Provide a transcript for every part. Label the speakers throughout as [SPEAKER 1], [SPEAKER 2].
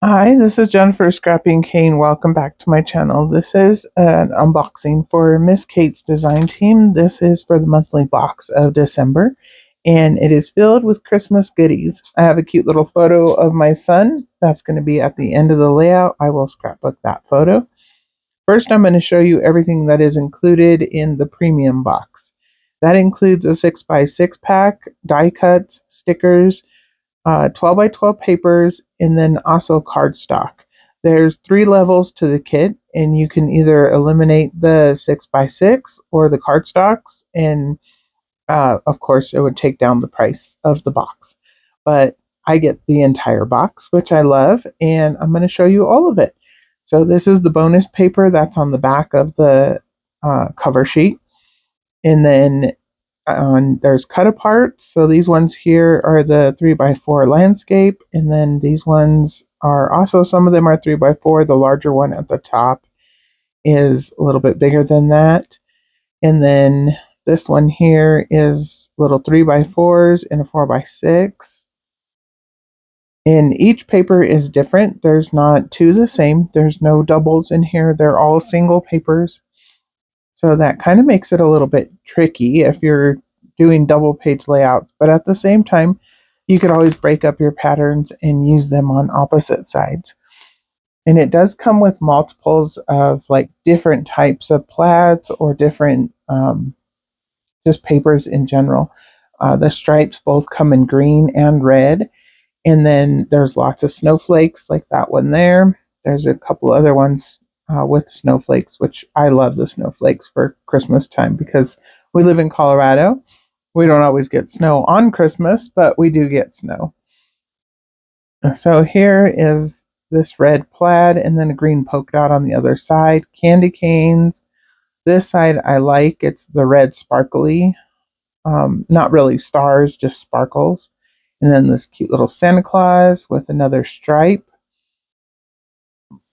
[SPEAKER 1] Hi, this is Jennifer Scrapping Kane. Welcome back to my channel. This is an unboxing for Miss Kate's design team. This is for the monthly box of December, and it is filled with Christmas goodies. I have a cute little photo of my son. That's going to be at the end of the layout. I will scrapbook that photo. First, I'm going to show you everything that is included in the premium box. That includes a 6x6 pack, die cuts, stickers, 12 by 12 papers, and then also cardstock. There's 3 levels to the kit, and you can either eliminate the 6x6 or the cardstocks, and of course, it would take down the price of the box. But I get the entire box, which I love, and I'm going to show you all of it. So, this is the bonus paper that's on the back of the cover sheet. And then there's cut apart. So these ones here are the 3x4 landscape, and then these ones are also, some of them are 3x4. The larger one at the top is a little bit bigger than that. And then this one here is little 3x4s and a 4x6. And each paper is different. There's not two the same. There's no doubles in here. They're all single papers. So that kind of makes it a little bit tricky if you're doing double page layouts, but at the same time, you could always break up your patterns and use them on opposite sides. And it does come with multiples of like different types of plaids or different just papers in general. The stripes both come in green and red. And then there's lots of snowflakes like that one there. There's a couple other ones with snowflakes, which I love the snowflakes for Christmas time because we live in Colorado. We don't always get snow on Christmas, but we do get snow. So here is this red plaid and then a green polka dot on the other side. Candy canes. This side I like. It's the red sparkly. Not really stars, just sparkles. And then this cute little Santa Claus with another stripe.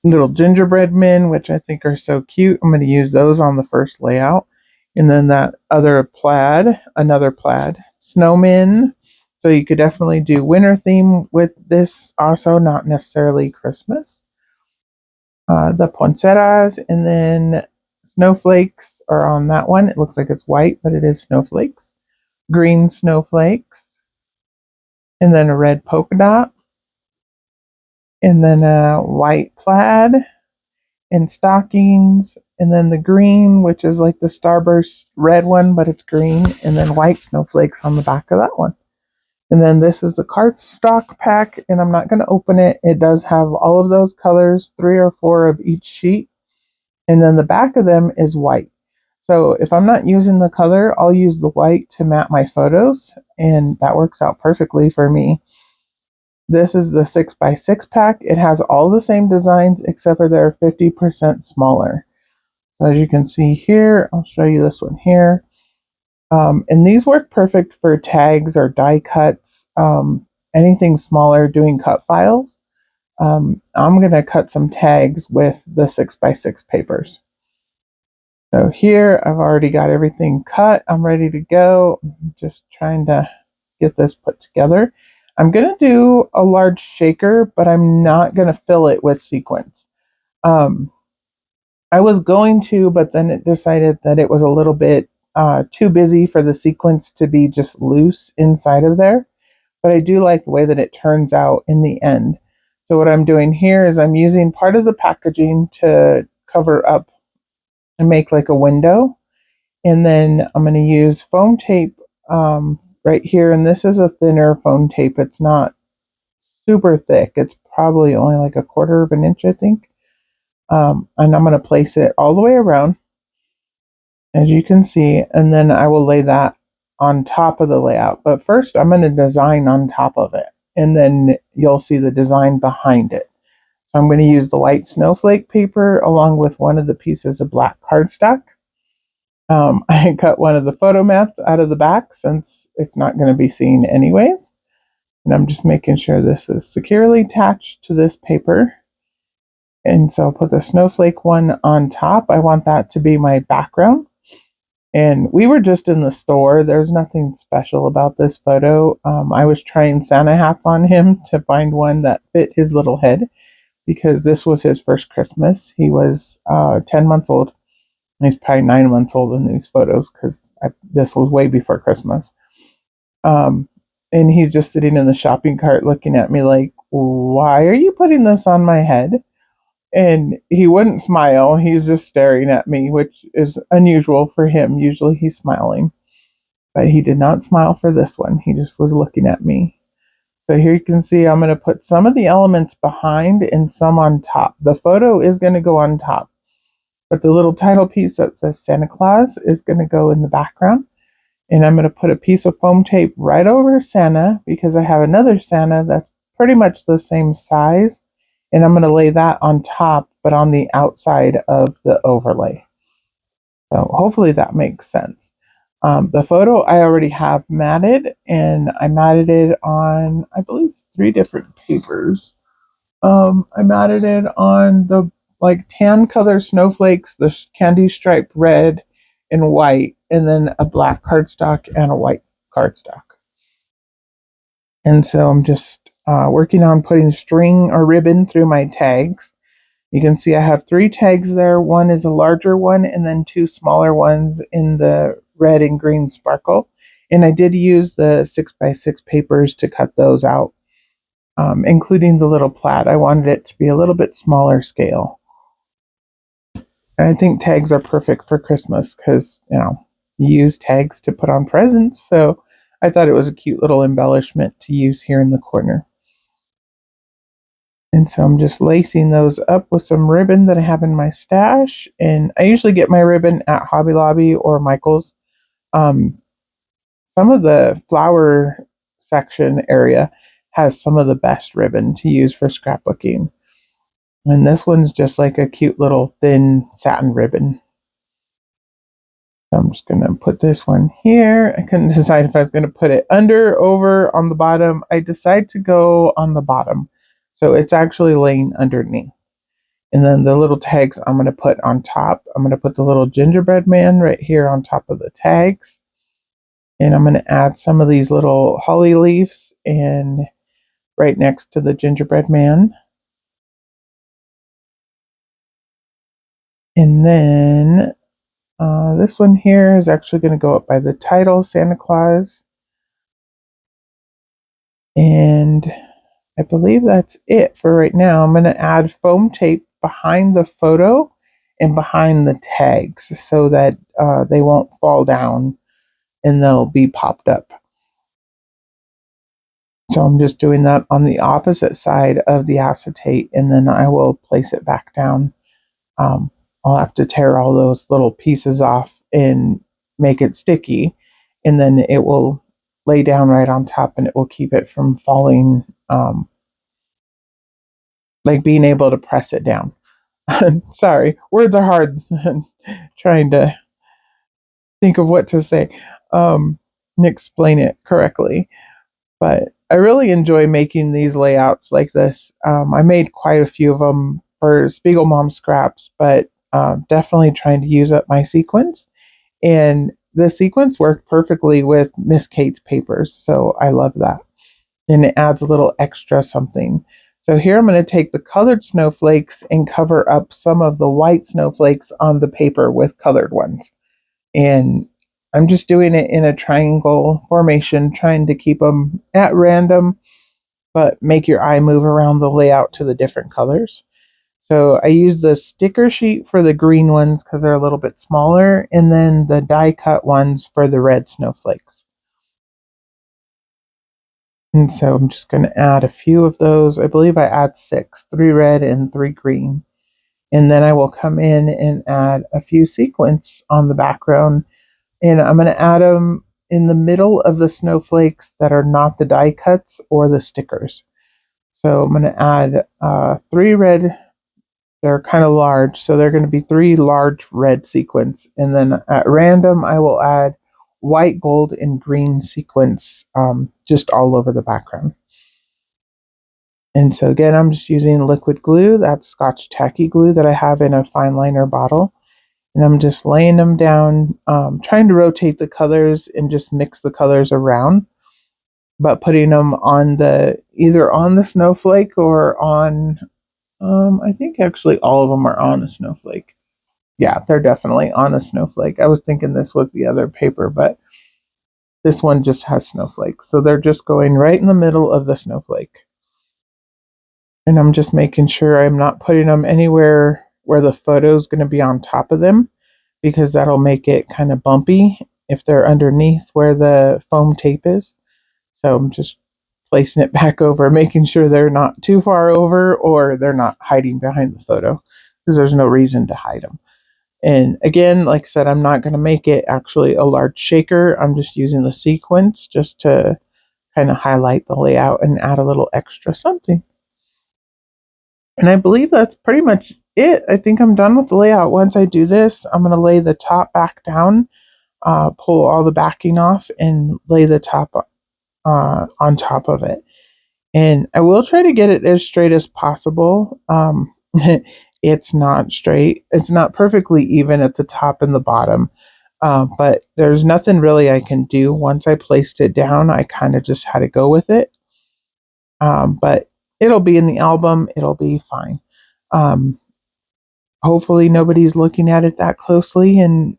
[SPEAKER 1] Little gingerbread men, which I think are so cute. I'm going to use those on the first layout. And then that other plaid, another plaid. Snowmen. So you could definitely do winter theme with this also, not necessarily Christmas. The poncheras, and then snowflakes are on that one. It looks like it's white, but it is snowflakes. Green snowflakes. And then a red polka dot. And then a white plaid and stockings, and then the green, which is like the starburst red one, but it's green, and then white snowflakes on the back of that one. And then this is the cardstock pack, and I'm not going to open it. It does have all of those colors, 3 or 4 of each sheet, and then the back of them is white. So if I'm not using the color, I'll use the white to map my photos, and that works out perfectly for me. This is the 6x6 pack. It has all the same designs except for they're 50% smaller. So as you can see here, I'll show you this one here. And these work perfect for tags or die cuts, anything smaller, doing cut files. I'm going to cut some tags with the 6x6 papers. So here I've already got everything cut. I'm ready to go. I'm just trying to get this put together. I'm going to do a large shaker, but I'm not going to fill it with sequins. I was going to, but then it decided that it was a little bit too busy for the sequins to be just loose inside of there. But I do like the way that it turns out in the end. So what I'm doing here is I'm using part of the packaging to cover up and make like a window. And then I'm going to use foam tape right here. And this is a thinner foam tape. It's not super thick. It's probably only like a quarter of an inch, I think. And I'm going to place it all the way around, as you can see, and then I will lay that on top of the layout. But first, I'm going to design on top of it, and then you'll see the design behind it. So I'm going to use the white snowflake paper along with one of the pieces of black cardstock. I cut one of the photo mats out of the back since it's not going to be seen anyways. And I'm just making sure this is securely attached to this paper. And so I'll put the snowflake one on top. I want that to be my background. And we were just in the store. There's nothing special about this photo. I was trying Santa hats on him to find one that fit his little head. because this was his first Christmas. He was 10 months old. He's probably 9 months old in these photos because this was way before Christmas. Um, and he's just sitting in the shopping cart looking at me like, why are you putting this on my head? And he wouldn't smile. He's just staring at me, which is unusual for him. Usually he's smiling. But he did not smile for this one. He just was looking at me. So here you can see I'm going to put some of the elements behind and some on top. The photo is going to go on top, but the little title piece that says Santa Claus is going to go in the background. And I'm going to put a piece of foam tape right over Santa because I have another Santa that's pretty much the same size. And I'm going to lay that on top, but on the outside of the overlay. So hopefully that makes sense. The photo I already have matted, and I matted it on, I believe, 3 different papers. I matted it on the like tan color snowflakes, the candy striped red and white, and then a black cardstock and a white cardstock. And so I'm just working on putting string or ribbon through my tags. You can see I have 3 tags there. One is a larger one and then 2 smaller ones in the red and green sparkle. And I did use the 6x6 papers to cut those out, including the little plaid. I wanted it to be a little bit smaller scale. And I think tags are perfect for Christmas because, you use tags to put on presents. So I thought it was a cute little embellishment to use here in the corner. And so I'm just lacing those up with some ribbon that I have in my stash. And I usually get my ribbon at Hobby Lobby or Michael's. Um, some of the flower section area has some of the best ribbon to use for scrapbooking. And this one's just like a cute little thin satin ribbon. So I'm just going to put this one here. I couldn't decide if I was going to put it under, over, on the bottom. I decided to go on the bottom. So it's actually laying underneath. And then the little tags I'm going to put on top. I'm going to put the little gingerbread man right here on top of the tags. And I'm going to add some of these little holly leaves and right next to the gingerbread man. And then this one here is actually going to go up by the title, Santa Claus. And I believe that's it for right now. I'm going to add foam tape behind the photo and behind the tags so that they won't fall down and they'll be popped up. So I'm just doing that on the opposite side of the acetate, and then I will place it back down. I'll have to tear all those little pieces off and make it sticky, and then it will lay down right on top and it will keep it from falling, like being able to press it down. Sorry, words are hard. Trying to think of what to say and explain it correctly. But I really enjoy making these layouts like this. I made quite a few of them for Spiegel Mom Scraps, but definitely trying to use up my sequins. And the sequins work perfectly with Miss Kate's papers, so I love that. And it adds a little extra something. So here I'm going to take the colored snowflakes and cover up some of the white snowflakes on the paper with colored ones. And I'm just doing it in a triangle formation, trying to keep them at random, but make your eye move around the layout to the different colors. So I use the sticker sheet for the green ones because they're a little bit smaller, and then the die cut ones for the red snowflakes. And so I'm just going to add a few of those. I believe I add 6, 3 red and 3 green. And then I will come in and add a few sequins on the background. And I'm going to add them in the middle of the snowflakes that are not the die cuts or the stickers. So I'm going to add 3 red. They're kind of large, so they're going to be 3 large red sequins. And then at random, I will add white, gold, and green sequins just all over the background. And so again, I'm just using liquid glue. That's Scotch tacky glue that I have in a fine liner bottle. And I'm just laying them down, trying to rotate the colors and just mix the colors around, but putting them on either on the snowflake or on I think actually all of them are on a snowflake. Yeah, they're definitely on a snowflake. I was thinking this was the other paper, but this one just has snowflakes. So they're just going right in the middle of the snowflake. And I'm just making sure I'm not putting them anywhere where the photo is going to be on top of them, because that'll make it kind of bumpy if they're underneath where the foam tape is. So I'm just placing it back over, making sure they're not too far over or they're not hiding behind the photo, because there's no reason to hide them. And again, like I said, I'm not going to make it actually a large shaker. I'm just using the sequins just to kind of highlight the layout and add a little extra something. And I believe that's pretty much it. I think I'm done with the layout. Once I do this, I'm going to lay the top back down, pull all the backing off, and lay the top on top of it. And I will try to get it as straight as possible. It's not straight. It's not perfectly even at the top and the bottom. But there's nothing really I can do. Once I placed it down, I kind of just had to go with it. But it'll be in the album. It'll be fine. Um, Hopefully nobody's looking at it that closely and,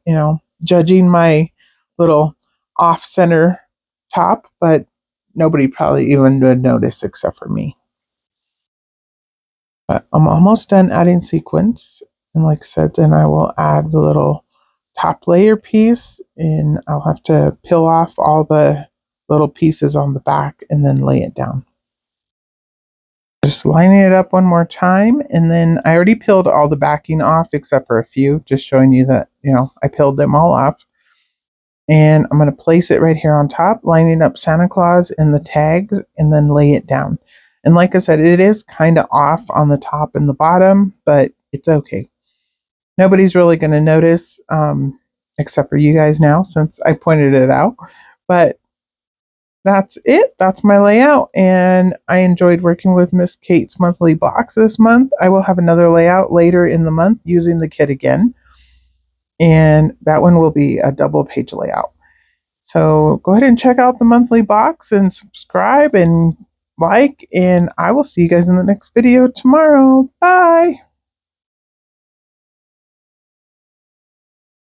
[SPEAKER 1] judging my little off-center top, but nobody probably even would notice except for me. But I'm almost done adding sequins. And like I said, then I will add the little top layer piece, and I'll have to peel off all the little pieces on the back and then lay it down. Just lining it up one more time, and then I already peeled all the backing off except for a few, just showing you that, I peeled them all off. And I'm going to place it right here on top, lining up Santa Claus and the tags, and then lay it down. And like I said, it is kind of off on the top and the bottom, but it's okay. Nobody's really going to notice, except for you guys now, since I pointed it out. But that's it. That's my layout. And I enjoyed working with Miss Kate's monthly box this month. I will have another layout later in the month using the kit again. And that one will be a double page layout. So go ahead and check out the monthly box and subscribe and like. And I will see you guys in the next video tomorrow. Bye.